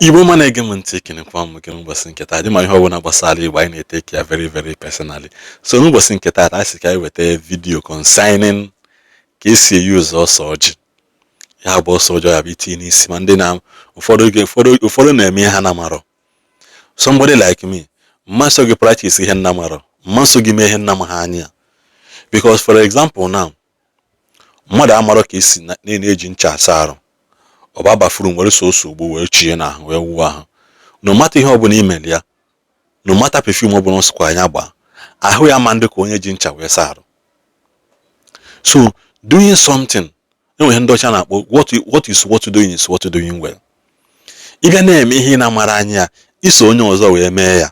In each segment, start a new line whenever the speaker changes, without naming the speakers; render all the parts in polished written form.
Igbo man again and taking a farm again was in Keta. I didn't know when I was sadly why they take care very personally. So no was in Keta, I see with a video consigning case you use or surge. Ya bụ ọsọ ya bụ iti n'isi ma ndị na ụfọdụ na-eme ihe na marọ. Somebody like me, mmasị gị practice ihe nna marọ, mmasị gị mee ihe nna m ha anya. Because for example now, mmadụ amarọ ka esi na-eji ncha asa arụ. Ọ ba bafuru nwere soso ugbo wee chie na ahụ wee wuo ahụ. No matter ihe ọbụla email ya, no matter perfume ọbụla nsukwa anya gba, ahụ ya ma ndị ka onye ji ncha wee sa arụ. So doing something what is what doing is what doing well. Ịbịa na-eme ihe na mara anya iso onye ọzọ wee mee ya.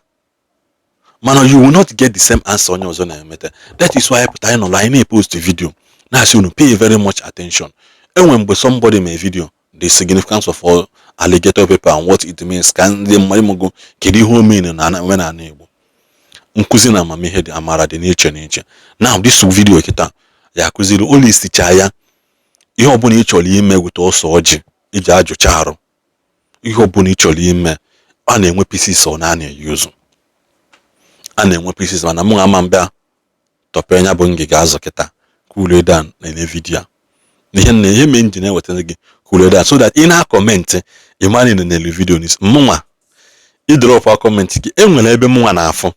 Mana you will not get the same answer onye ọzọ na-emete. That is why I know I na-post video. Na asị unu pay very much attention. Enwe mgbe somebody mee video, the significance of all alligator paper and what it means ka ndị mmadụ kedu ihe o mean na omenala Igbo. Nkuzi na amamihe dị amara dị n'iche. Now this video kita ya akụziri only isticha ya ihe ọbụla ị chọrọ ime wute ọsọ ọjị iji ajụcha arụ. Ihe ọbụla ị chọrọ ime a na-enwe pieces ọ na-use. A na-enwe pieces mana mụ ama mbịa tọpe nya bụ ngịga azụ kịta cool down na video. Ihe me ndị na-ewetara gị cool down so that ị na-comment ịmana na n'elu video n'isi mụnwa ị drop a comment gị enwere ebe mụnwa na-afụ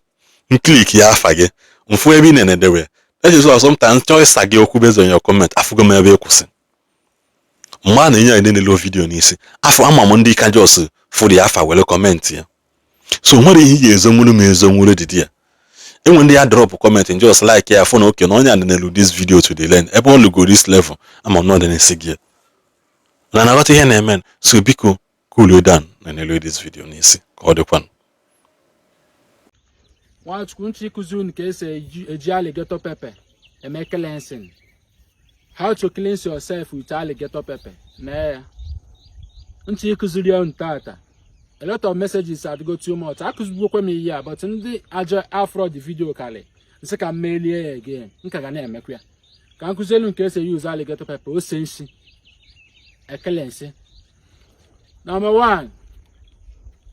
click ya afa gị mfu ebe ị na-edewe. That is why sometimes choice gị okwu based on your comment afụgo m ebe ịkwụsị. Mma na enye ndị na-elo video n'isi afọ ama m ndị ka just for ya afa wele comment ya. So nwere ihe ya ezonwuru didi ya. Enwe ndị ya drop comment and just like ya phone okay na onye and na-elo this video to the learn ebe all go this level ama m not na-esi gị. Na na ihe na-eme so biko cool down na na-elo this video n'isi ka ọ dịkwa.
Nwachukwu nchi ikuzi unu ka esi eji alligator pepper eme cleansing. How to cleanse yourself with alligator pepper. Nah. Nchi ikuziri ya ntata. A lot of messages had go too much. I could book me here, but in the aja afro the video kale. Nse ka mail here again. Nka ga na emekwa. Ka nkuzelu nke esi use alligator pepper o sensi. E cleanse. Number 1.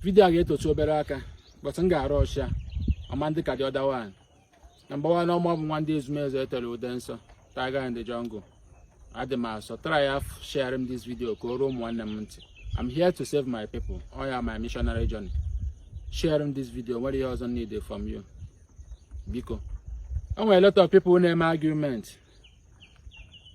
Video ga to obere aka, but nga rush ya. Amandi ka the other one. Number 1 no more one day is me tell dancer. Tiger in the jungle. Adema, so try sharing this video. I'm here to save my people. I am my missionary journey. Sharing this video. What do you also need from you? Because a lot of people name argument.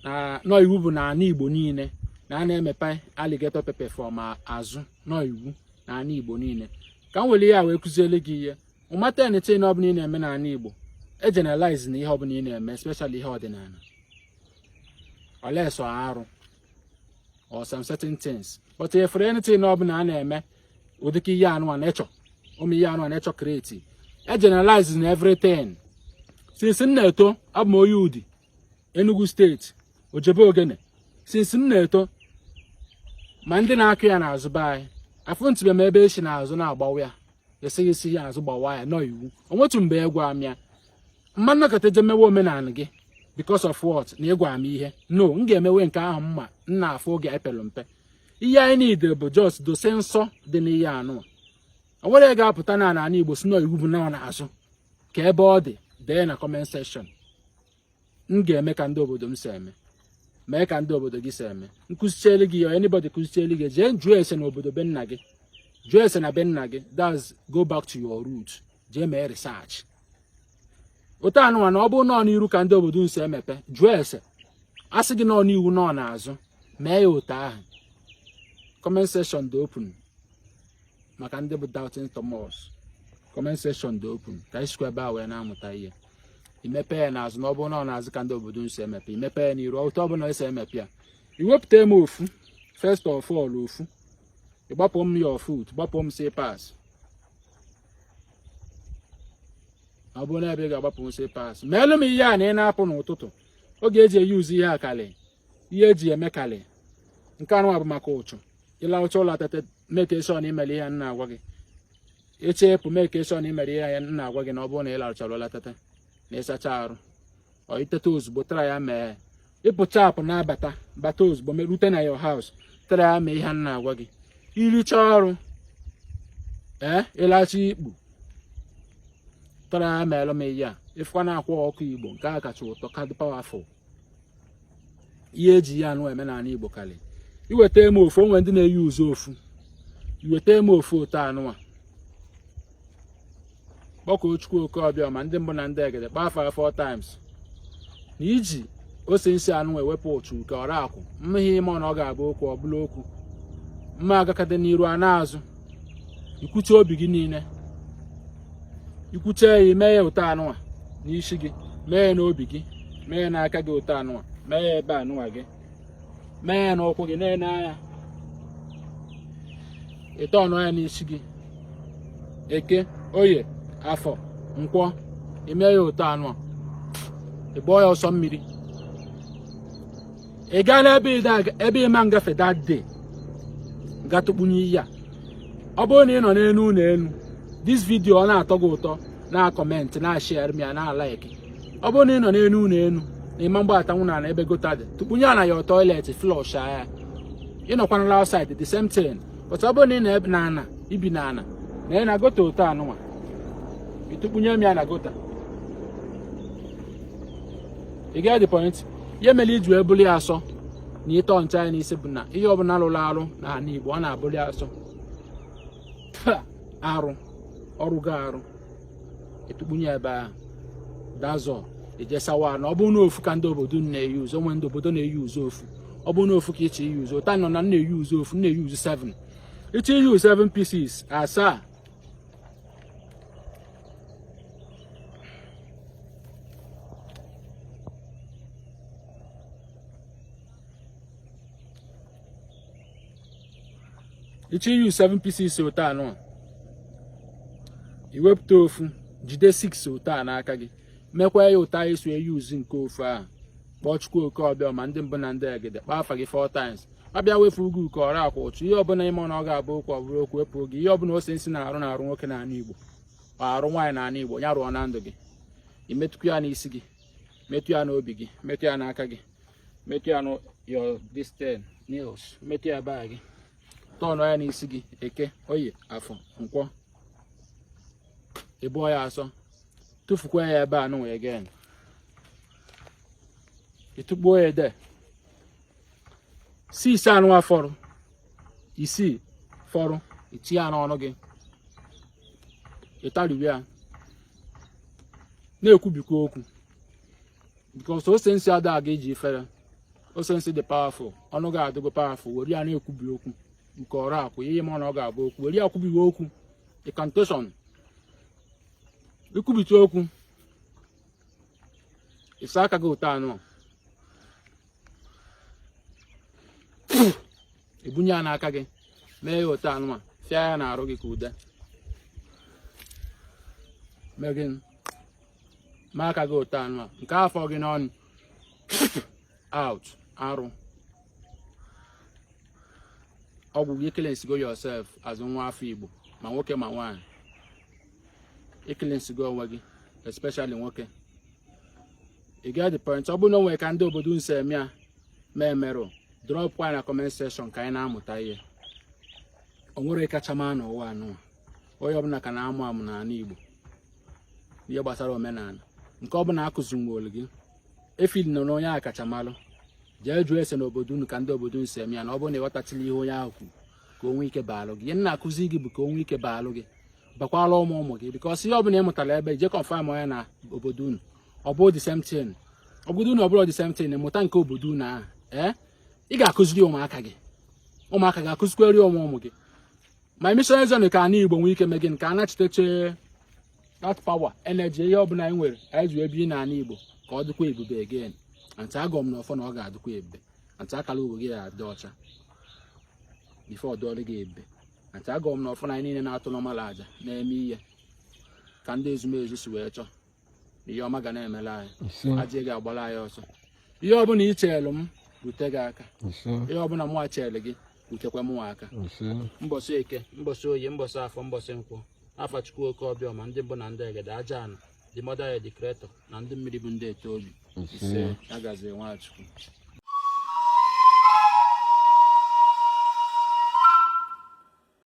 No, you will not need bonine. Na name a alligator pepper from azu. No, you na need bonine. Can we hear we kuzelegi? No matter anything of name and anibo. A generalize ni hobby name, especially ordinary. Or less or arrow or some certain things. But if for anything no banana with the key yarn one nature, only yarn one nature creative. I generalize in everything. Since in Neto, I'm more Yudi, Enugu State, Ojabogene. Since in Neto, Mandinaki and Azubai, I found to be maybe she has on our bow. You see as about why I know you. I want to be a guamia. Man, look at the woman and again. Because of what? Niegwa me here. No, ngeme we nka ahụ nna afọ oge epelompe. Ihe anyị need bụ just do sensor dị n'ihe anụ. O nwere ga-apụta na ana Igbo si no iwu bụ na azụ. Ka ebe ọ dị, dee na comment section. M ga-eme ka ndị obodo m si eme. Mee ka ndị obodo gị si eme. Nkuzicheli gị anybody kuzicheli gị jee jụọ ese na obodo be nna gị. Jụọ ese na be nna gị. That's go back to your roots. Jee mee research. Ota anụ na ọ bụ nọ n'iru ka ndị obodo nsi emepe jụọ ese asị gị nọ n'iwu nọ n'azụ mee ya otu ahụ. Comment section dị open maka ndị bụ doubting Thomas. Comment section dị open ka anyị sikwa ebe a wee na-amụta ihe. Imepe ya n'azụ na ọ bụ nọ n'azụ ka ndị obodo nsi emepe imepe ya n'iru otu ọ bụ na esi emepe ya iwepụta m ofu first of all ofu ịgbapụ m your foot gbapụ m say pass. Ọ bụ na ebe ga-agbapụ nse pass. Meelu m ihe a na ị na-apụ n'ụtụtụ. Oge eji use ihe akali. Ihe eji eme kali. Nke anụ bụ maka ụchụ. Ịla ụchụ ụlọ tete make sure na imere ihe nna agwa gị. Echepụ make sure na imere ihe nna agwa gị na ọ bụ na ịla ụchara ụlọ tete na ịsacha arụ. Ọ itete ozugbo tara ya mee. Ịpụcha apụ na-abata bata ozugbo merute na your house tara ya mee ihe nna agwa gị. Iricha ọrụ ịlachi ikpu tara melụ m ya ịfụkwa na-akwa ọkụ Igbo nke a kacha ụtọ ka dị powerful ihe eji ya anụ eme n'ala Igbo karị iweta eme ofu onwe ndị na-eyi uzu ofu iweta eme ofu ụtọ anụwa kpọkọ Chukwu Okeọbịa ma ndị mbụ na ndị egede kpafa 4 times na iji ose nsi anụ ewepụ ụchụ nke ọra akwụ mmehie ime na ọ ga-abụ okwu ọ bụla okwu mma agakade n'iru a n'azụ ikwuche obi gị niile ikwuche ya ime ya ụtọ anụwa n'isi gị mee ya n'obi gị mee ya n'aka gị ụtọ anụwa mee ya ebe anụwa gị mee ya n'ụkwụ gị na-ene anya ịtọ ọnụ ya n'isi gị Eke Oye Afọ Nkwọ ime ya ụtọ anụwa ịgbọ ya ọsọ mmiri ị gaa n'ebe ịma ngafe that day gatụkpunye ihe a ọ bụrụ na ị nọ n'elu n'elu this video ọ na-atọ gị ụtọ na kọmentị na share m ya na like ọ bụrụ na ị nọ n'elu n'elu na ịma mgbata na ebe gota dị tụkpunye na ya toilet flush ya ị nọkwa na outside the same thing but ọ bụrụ na ị na-ebe na ana ibi na ana na ị na-agota ụtọ anụnwa ịtụkpunye m ya na gota ị get the point ihe mere iji ebuli asọ na ịtọ ncha ya n'isi bụ na ihe ọbụla lụrụ arụ na ala Igbo ọ na-abụli asọ arụ ọrụ ga arụ etukpunye ebe ahụ dazọ ejesawa na ọ bụrụ na ofu ka ndị obodo na-eyi uzo onwe ndị obodo na-eyi uzo ofu ọ bụrụ na ofu ka ịchọ iyi uzo ụta nọ na na-eyi uzo ofu na-eyi uzo 7 ịchọ iyi 7 pieces asaa ịchọ iyi 7 pieces ụta anọ iwepụta ofu jide 6 ụta n'aka gị mekwa ya ụta eso eyi uzu nke ofu ahụ kpọọ Chukwu Okeọbịa ma ndị mbụ na ndị egede kpaa afa gị 4 times abịa wefu ugu ka ọra akwa ụchụ ihe ọbụla ime na ọ ga-abụ okwu ọ bụrụ okwu wepụ oge ihe ọbụla ose nsi na-arụ nwoke n'ala Igbo arụ nwaanyị n'ala Igbo ya rụọ na ndụ gị imetụkwu ya n'isi gị metụ ya n'obi gị metụ ya n'aka gị metụ ya na your distant nails metụ ya baa gị tọọnụ ya n'isi gị Eke Oye Afọ Nkwọ ịbụọ ya asọ tụfukwa ya ebe a nụnwa again ịtụkpuo ya ede 6 anụnwa fọrọ 6 fọrọ itinye ya n'ọnụ gị ịtariwe ya na-ekwubikwa okwu because ose nsi ada aga iji ifere ose nsi dị powerful ọnụ ga-adịgo powerful were ya na-ekwubi okwu nke ọrụ akwụ ihe ma na ọ ga-abụ okwu were ya kwubiwe okwu incantation ikwubite okwu ịsa aka gị ụtọ anụ ebunye ya n'aka gị mee ya ụtọ anụ fịa ya n'arụ gị ka ude mee gị mee aka gị ụtọ anụ nke afọ gị n'ọnụ out arụ ọgwụ gị cleanse yourself as nwa afọ Igbo ma nwoke ma nwaanyị cleanse onwe gị especially nwoke ị get the point ọ bụrụ na onwe ka ndị obodo nsi eme ya mee merụ drop kwa na comment section ka anyị na-amụta ihe o nwere kacha mma n'ụwa anụ onye ọbụla ka na-amụ amụ n'ala Igbo ihe gbasara omenala nke ọbụla akụziri nwolu gị efil nọ n'onye a kacha malụ jee jụọ ese n'obodo unu ka ndị obodo nsi eme ya na ọ bụrụ na ịghọtachila ihe onye ahụ kwuru ka onwe ike baalụ gị ihe na-akụzi gị bụ ka onwe ike baalụ gị bakwala ụmụ gị bikọs ihe ọbụla ị mụtara ebe je confirm onye na obodo unu ọ bụ the same thing obodo unu ọ bụrụ the same thing mụta nke obodo unu ahụ ị ga-akụziri ụmụaka gị akụzikweri ụmụ gị ma mission zone ka ana Igbo nwee ike mee gị nke a nachiteche that power energy ihe ọbụla anyị nwere anyị ji ebi n'ala Igbo ka ọ dịkwa ebube again ntị agọm na ọfọ na ọ ga-adịkwa ebube ntị akala uwe gị ga-adị ọcha before ọ dọọrọ gị ebube ntị agọm na ọfọ na anyị niile na-atụ n'ọmala aja na-eme ihe ka ndị ezumezu si wee chọọ ihe ọma ga na-emela anyị aja ga-agbala anyị ọsọ ihe ọbụla i cheelụ m bute gị aka ihe ọbụla mụ cheelụ gị butekwa mụ aka mbọsị Eke mbọsị Oye mbọsị Afọ mbọsị Nkwọ afa Chukwu Okeọbịa ma ndị mbụ na ndị egede aja anụ the mother the creator na ndị mmiri bụ ndị etoolu ise agazi Nwachukwu